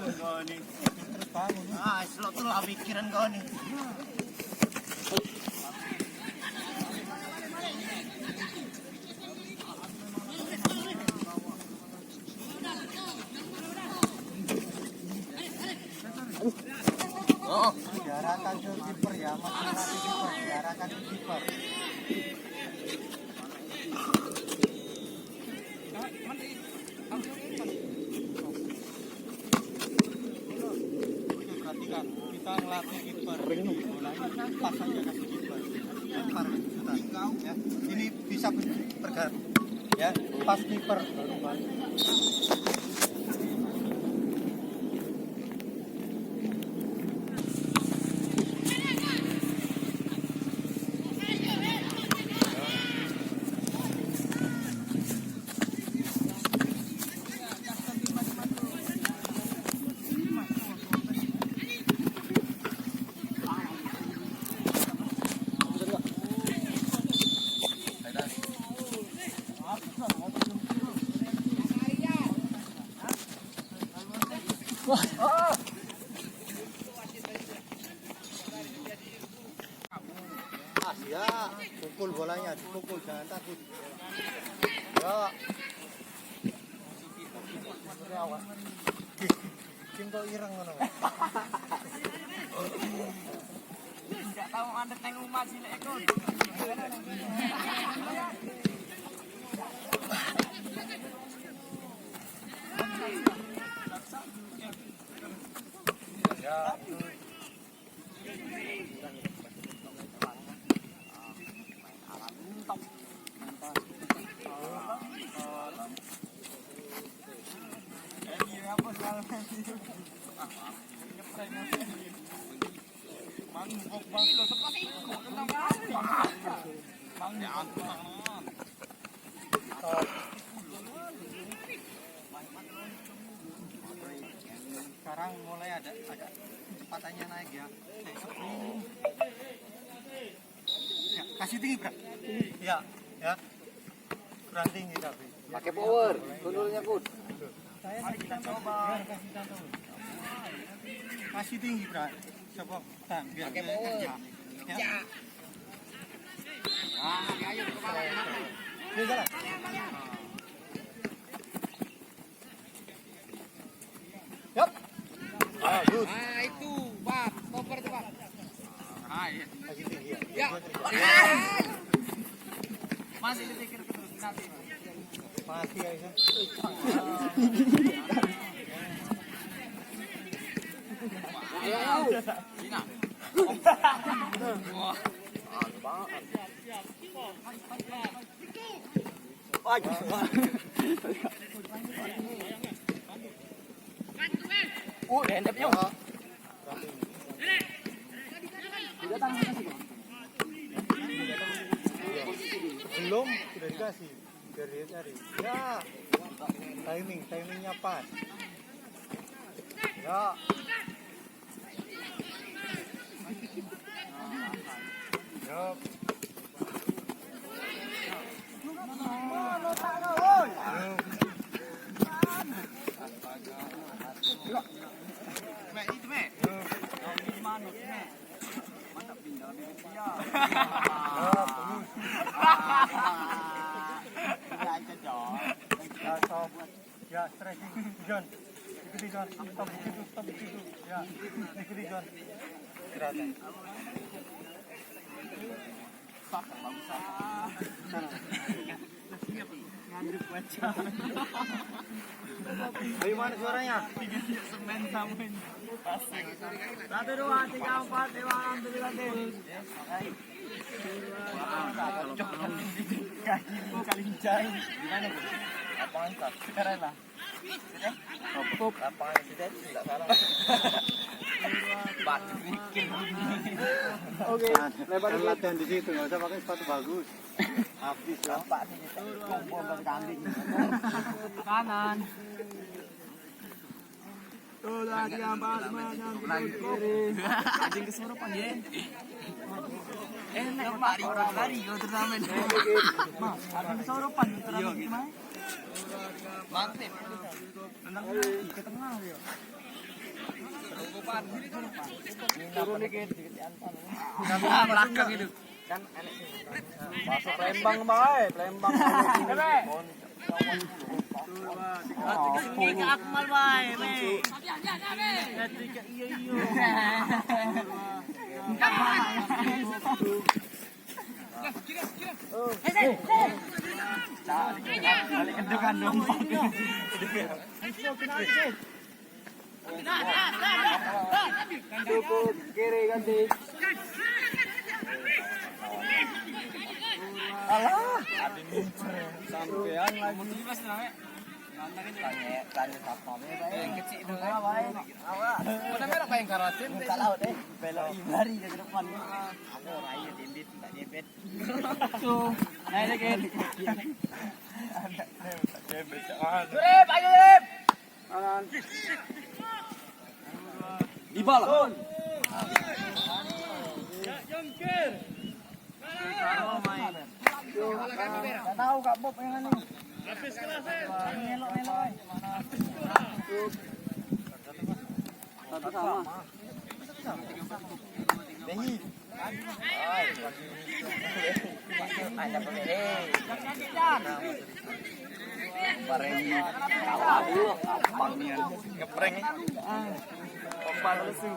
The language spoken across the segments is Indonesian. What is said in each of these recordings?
bangun kau nih. Terus bangun. Slot tuh lah pikiran kau nih. Diarahkan ke kiper ya, masih latih kiper, diarahkan ke kiper. Perhatikan, kita ngelatih kiper. Bolanya pas aja kasih kiper. Lempar sudah. Ya, ini bisa bergerak. Ya, pas kiper baru balik. Ya, pukul bolanya, dipukul, jangan takut. Ya. Kim kok ireng ngono. Enggak tahu anda teng rumah sini ekor. Ya. Sekarang mulai ada kecepatannya naik ya. Ya, kasih tinggi, Bro. Ya, ya. Kurang tinggi tapi. Pakai power, kontrolnya Bud. Kita coba. Kasih tinggi, Bro. Coba. Biar pakai power. Ya. Ayo ke bawah. Dia jalan. Yap. Good. Nah itu, Pak, koper tuh Pak. Iya. Kasih tinggi ya. Ya. Masih dipikir terus nanti. Mati aja. Ayo. Cina. Wah. Dendepnya. Belum, sudah dikasih. Biar dia cari. Ya. Timingnya pas. Ya. Yup. Mek itu mek. Ini manut mek. Mantap pindah bibit dia. Ya aja dong. Ya, stop. Ya, stretching. John. Ikuti John. Stop di situ. Ya, ikuti John. Gerakan. Sak bagus sak. Ngadrip baca. Bagaimana suaranya? Semen samuin. Pasang. 1, 2, 3, 4, 5, 6, 7, 8. Kaki lincah. Gimana Bu? Lapangan tak? Keren lah. Top lapangan sudah tidak salah. Batu mikir begini. Oke, lebar latihan di situ, nggak usah pakai sepatu bagus. Habis ya. Pak sini kumpul berkambing. Kanan. Tuh, 2, 3, 4, 5, 6, 7, kiri. Anjing kesurupan ya. Enak lari kau turnamen. Mas, anjing kesurupan turnamen gimana? Mantap. Tenang ke tengah ya. Turun dikit anton. Belakang itu. Kan enak sih. Masuk Palembang bae, Palembang. Tiga Akmal bae, me. Tiga iyo. Balik kendukan dong. Cukup kiri ganti. Alah, ada mimper. Sampean lagi. Tanya satpamnya bae. Yang kecil itu bae. Awak. Mana merah apa yang karatin? Tak laut belok ibari ke depan. Aku raya dindit tak nyebet. Tuh, naik lagi. Nyebet. Rip, ayo Rip. Anan. Di bawah. Tak tahu Kak Bob yang ini. Habis kelas Melok-melok. Satu sama. Behi. Ada pemilih. Bareng. Aduh, apangnya ngepreng. Opal lesu.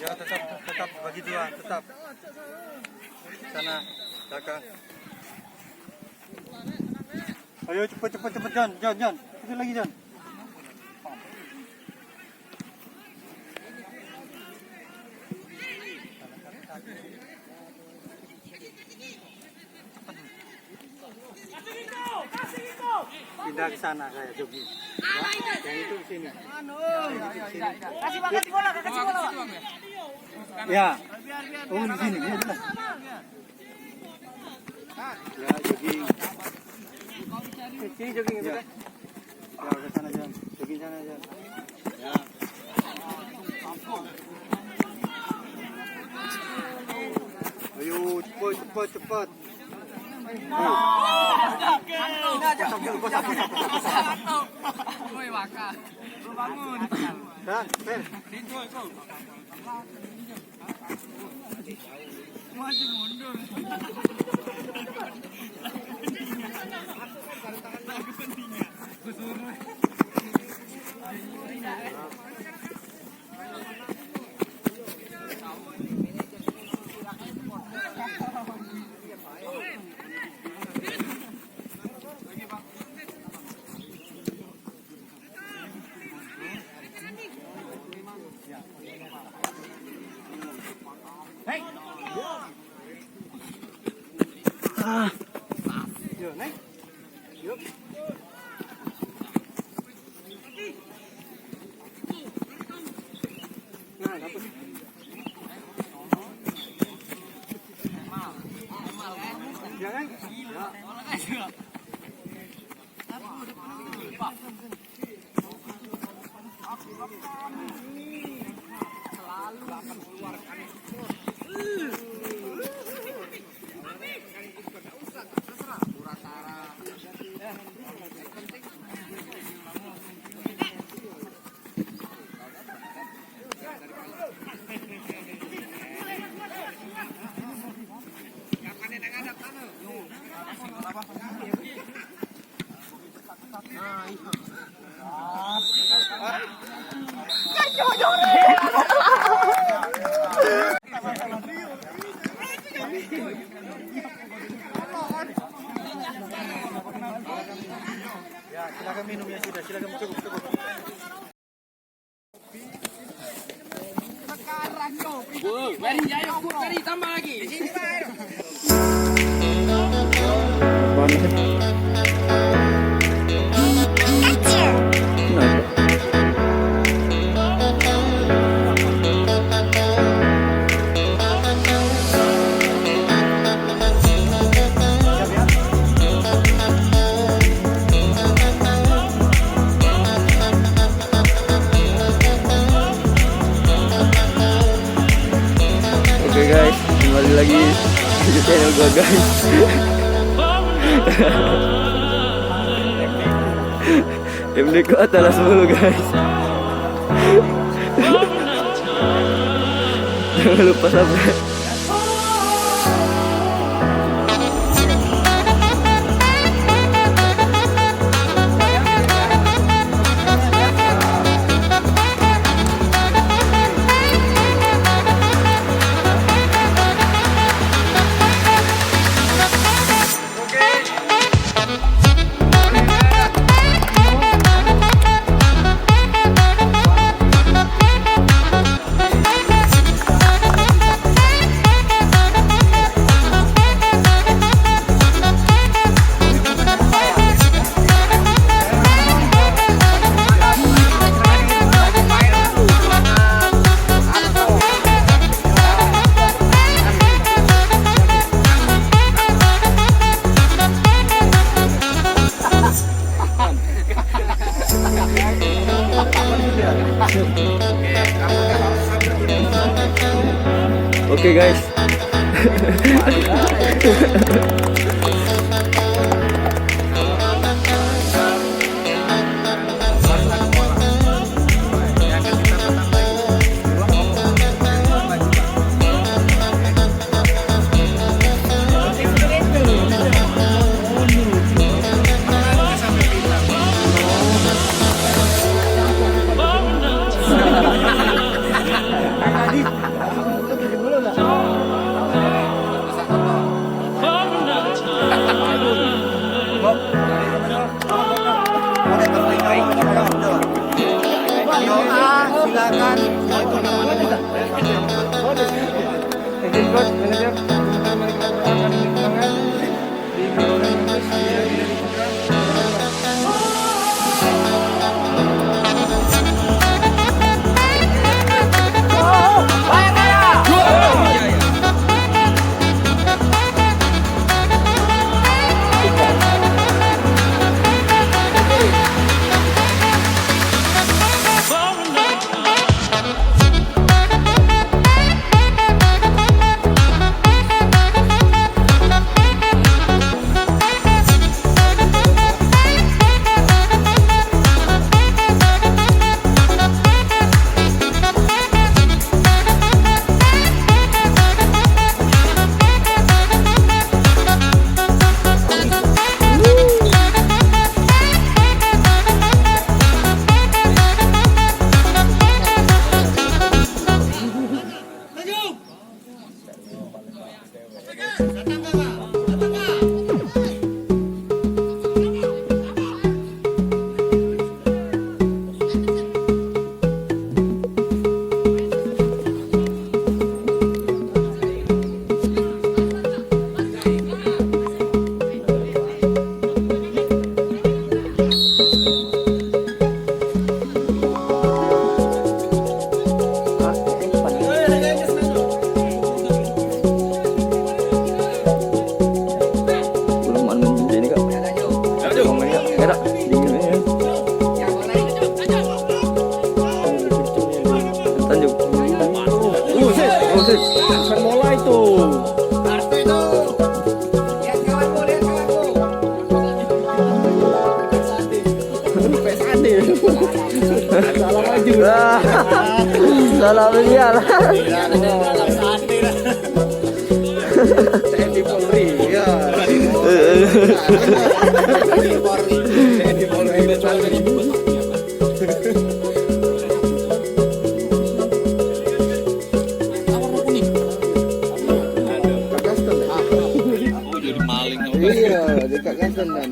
Ya tetap bagi dua, tetap. Sana, belakang. Ayo cepet John. Itu lagi John. Pindah ke sana kayak jogging. Ya, yang itu ke sini. Kasih bola. Ya. Oh, di sini. Ya, jelas. Ya, jogging. Sini jogging Ya. Ya, ke sana Jan. Jogging sana Jan. Ya. Ayo, cepat. Woi, Waka. Lu bangun. Dah, Fer. Maju mundur. Yo, naik. Yuk. Nah, dapat. Jangan. Ya. Ya, silakan minum ya sudah, silakan cukup. Mari ayo cari tambah lagi. Di sini Pak. Oke guys, kembali lagi di channel gua guys. MD ku atas mulu guys. Jangan lupa subscribe. Oke guys. Akan mulai tuh. Salah maju. Salah menyiar. TNI Polri. Ya. TNI Polri. Iya, dekat Ganten dan